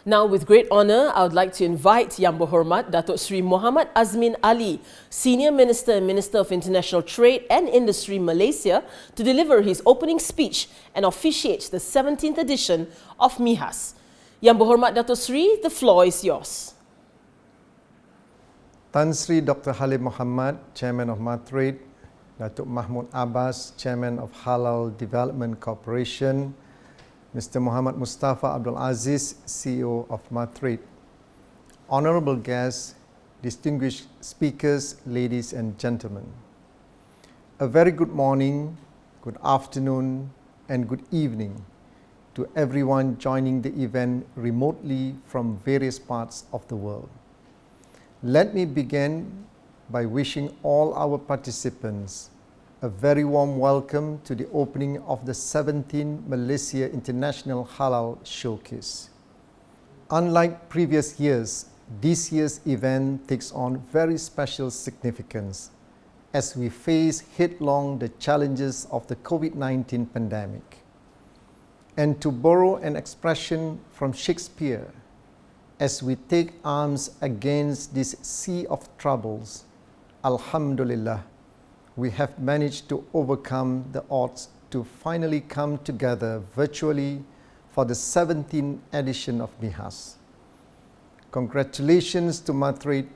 Now, with great honour, I would like to invite Yang Berhormat Datuk Seri Muhammad Azmin Ali, Senior Minister and Minister of International Trade and Industry Malaysia, to deliver his opening speech and officiate the 17th edition of MIHAS. Yang Berhormat Datuk Seri, the floor is yours. Tan Sri Dr. Halim Mohamad, Chairman of MATRADE, Datuk Mahmud Abbas, Chairman of Halal Development Corporation, Mr. Muhammad Mustafa Abdul Aziz, CEO of MATRADE, honorable guests, distinguished speakers, ladies and gentlemen. A very good morning, good afternoon, and good evening to everyone joining the event remotely from various parts of the world. Let me begin by wishing all our participants a very warm welcome to the opening of the 17th Malaysia International Halal Showcase. Unlike previous years, this year's event takes on very special significance as we face headlong the challenges of the COVID-19 pandemic. And to borrow an expression from Shakespeare, as we take arms against this sea of troubles, Alhamdulillah, we have managed to overcome the odds to finally come together virtually for the 17th edition of MIHAS. Congratulations to MATRADE,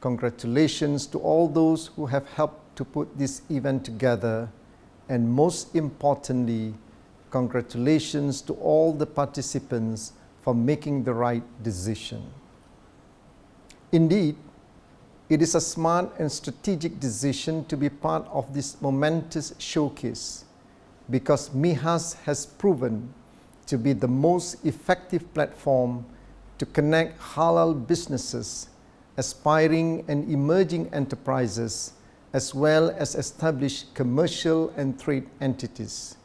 congratulations to all those who have helped to put this event together, and most importantly, congratulations to all the participants for making the right decision. Indeed, it is a smart and strategic decision to be part of this momentous showcase because MIHAS has proven to be the most effective platform to connect halal businesses, aspiring and emerging enterprises, as well as established commercial and trade entities.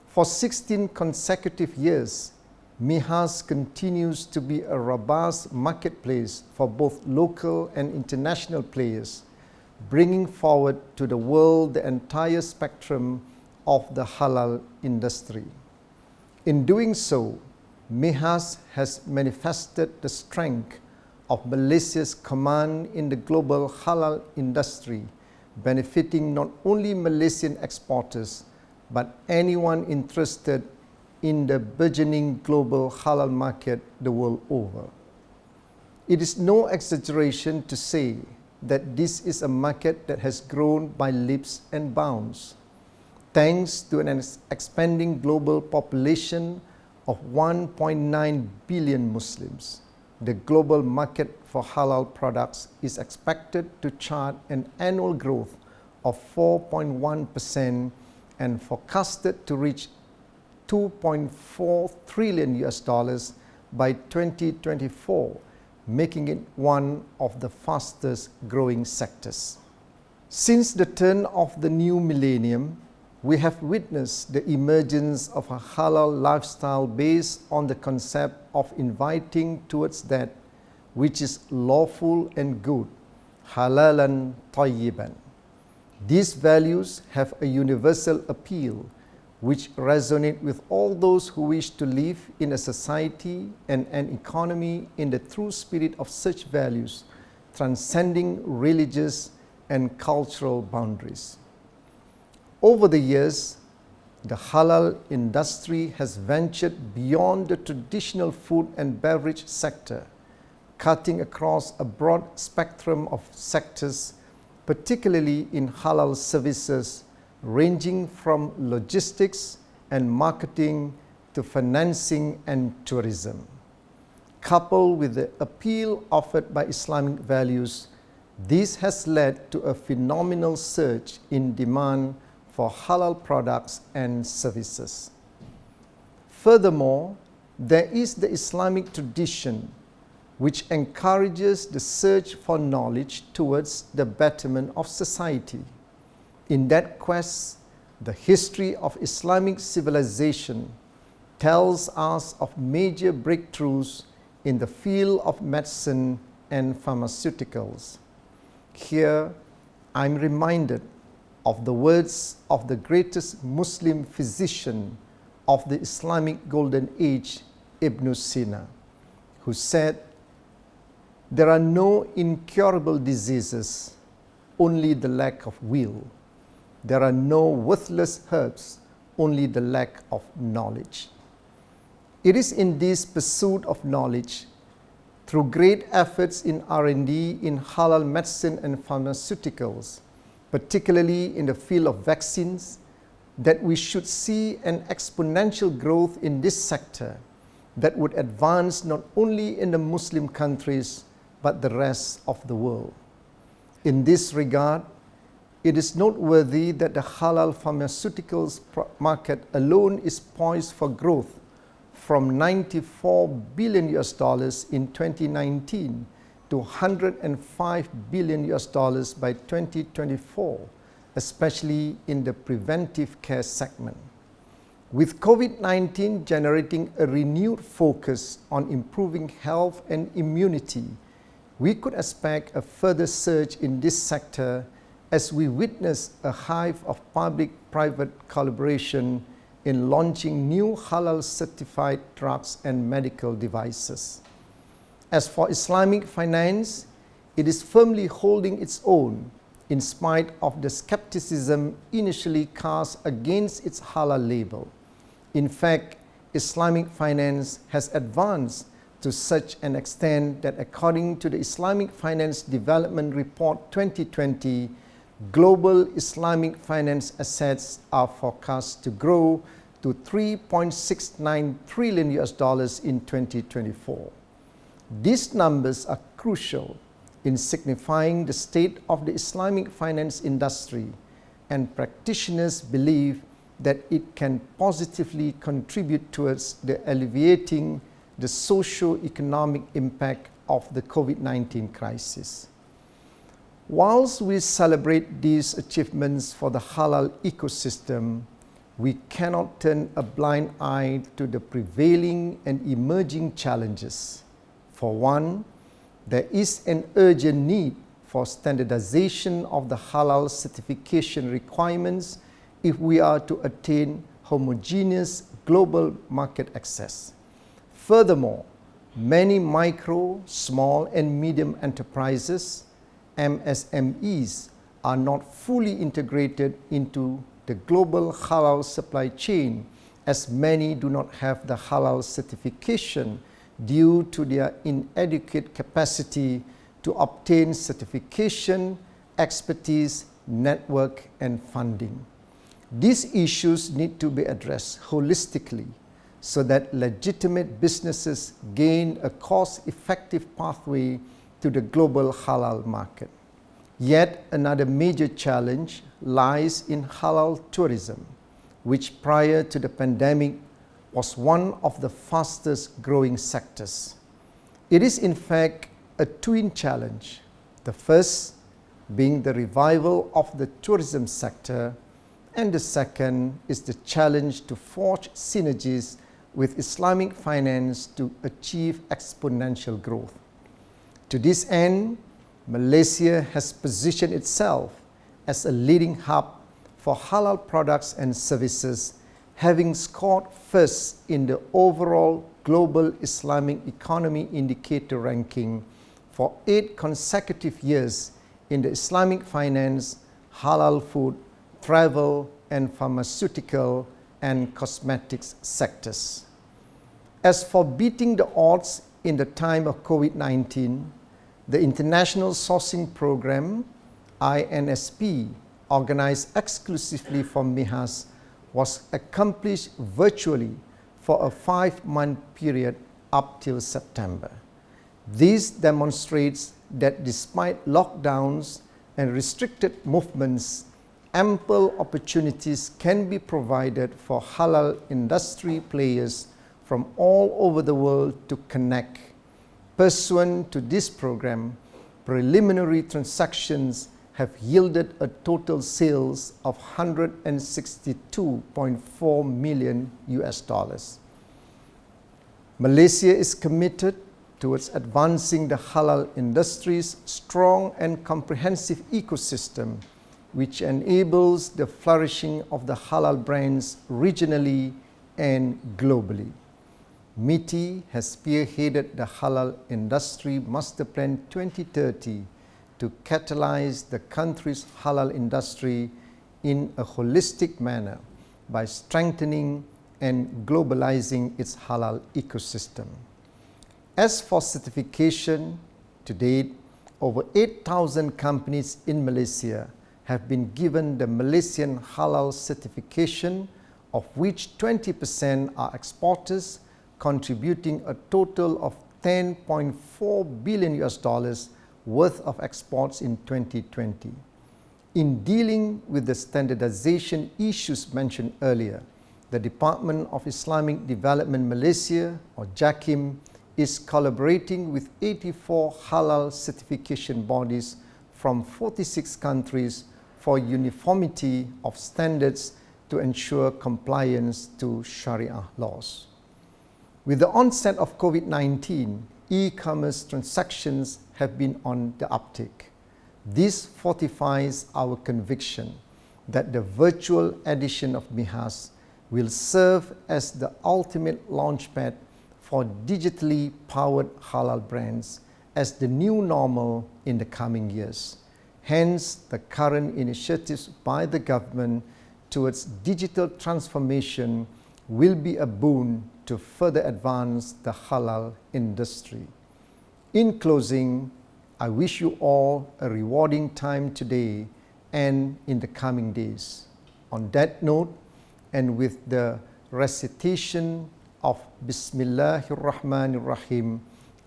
For 16 consecutive years, MIHAS continues to be a robust marketplace for both local and international players, bringing forward to the world the entire spectrum of the halal industry. In doing so, MIHAS has manifested the strength of Malaysia's command in the global halal industry, benefiting not only Malaysian exporters, but anyone interested in the burgeoning global halal market the world over. It is no exaggeration to say that this is a market that has grown by leaps and bounds, thanks to an expanding global population of 1.9 billion Muslims. The global market for halal products is expected to chart an annual growth of 4.1% and forecasted to reach $2.4 trillion by 2024, making it one of the fastest growing sectors. Since the turn of the new millennium, we have witnessed the emergence of a halal lifestyle based on the concept of inviting towards that which is lawful and good, halalan tayyiban. These values have a universal appeal which resonate with all those who wish to live in a society and an economy in the true spirit of such values, transcending religious and cultural boundaries. Over the years, the halal industry has ventured beyond the traditional food and beverage sector, cutting across a broad spectrum of sectors, particularly in halal services, ranging from logistics and marketing to financing and tourism. Coupled with the appeal offered by Islamic values, this has led to a phenomenal surge in demand for halal products and services. Furthermore, there is the Islamic tradition which encourages the search for knowledge towards the betterment of society. In that quest, the history of Islamic civilization tells us of major breakthroughs in the field of medicine and pharmaceuticals. Here, I'm reminded of the words of the greatest Muslim physician of the Islamic Golden Age, Ibn Sina, who said, "There are no incurable diseases, only the lack of will. There are no worthless herbs, only the lack of knowledge." It is in this pursuit of knowledge, through great efforts in R&D in halal medicine and pharmaceuticals, particularly in the field of vaccines, that we should see an exponential growth in this sector that would advance not only in the Muslim countries, but the rest of the world. In this regard, it is noteworthy that the halal pharmaceuticals market alone is poised for growth from $94 billion in 2019 to $105 billion by 2024, especially in the preventive care segment. With COVID-19 generating a renewed focus on improving health and immunity, we could expect a further surge in this sector as we witness a hive of public-private collaboration in launching new halal-certified drugs and medical devices. As for Islamic finance, it is firmly holding its own in spite of the skepticism initially cast against its halal label. In fact, Islamic finance has advanced to such an extent that according to the Islamic Finance Development Report 2020, global Islamic finance assets are forecast to grow to $3.69 trillion in 2024. These numbers are crucial in signifying the state of the Islamic finance industry, and practitioners believe that it can positively contribute towards the alleviating the socio-economic impact of the COVID-19 crisis. Whilst we celebrate these achievements for the halal ecosystem, we cannot turn a blind eye to the prevailing and emerging challenges. For one, there is an urgent need for standardization of the halal certification requirements if we are to attain homogeneous global market access. Furthermore, many micro, small and medium enterprises, MSMEs, are not fully integrated into the global halal supply chain, as many do not have the halal certification due to their inadequate capacity to obtain certification, expertise, network and funding. These issues need to be addressed holistically so that legitimate businesses gain a cost-effective pathway to the global halal market. Yet another major challenge lies in halal tourism, which prior to the pandemic was one of the fastest growing sectors. It is in fact a twin challenge, the first being the revival of the tourism sector, and the second is the challenge to forge synergies with Islamic finance to achieve exponential growth. To this end, Malaysia has positioned itself as a leading hub for halal products and services, having scored first in the overall Global Islamic Economy Indicator ranking for 8 consecutive years in the Islamic finance, halal food, travel and pharmaceutical and cosmetics sectors. As for beating the odds in the time of COVID-19, the International Sourcing Program, INSP, organized exclusively for MIHAS, was accomplished virtually for a 5-month period up till September. This demonstrates that despite lockdowns and restricted movements, ample opportunities can be provided for halal industry players from all over the world to connect. Pursuant to this program, preliminary transactions have yielded a total sales of $162.4 million. Malaysia is committed towards advancing the halal industry's strong and comprehensive ecosystem, which enables the flourishing of the halal brands regionally and globally. MITI has spearheaded the Halal Industry Master Plan 2030 to catalyze the country's halal industry in a holistic manner by strengthening and globalizing its halal ecosystem. As for certification, to date, over 8,000 companies in Malaysia have been given the Malaysian Halal certification, of which 20% are exporters, contributing a total of $10.4 billion worth of exports in 2020. In dealing with the standardization issues mentioned earlier, the Department of Islamic Development Malaysia, or JAKIM, is collaborating with 84 halal certification bodies from 46 countries for uniformity of standards to ensure compliance to Sharia laws. With the onset of COVID-19, e-commerce transactions have been on the uptick. This fortifies our conviction that the virtual edition of MIHAS will serve as the ultimate launchpad for digitally powered halal brands as the new normal in the coming years. Hence, the current initiatives by the government towards digital transformation will be a boon to further advance the halal industry. In closing, I wish you all a rewarding time today and in the coming days. On that note, and with the recitation of Bismillahirrahmanirrahim,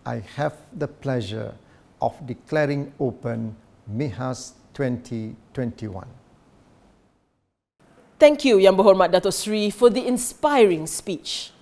I have the pleasure of declaring open MIHAS 2021. Thank you, Yang Berhormat Datuk Seri, for the inspiring speech.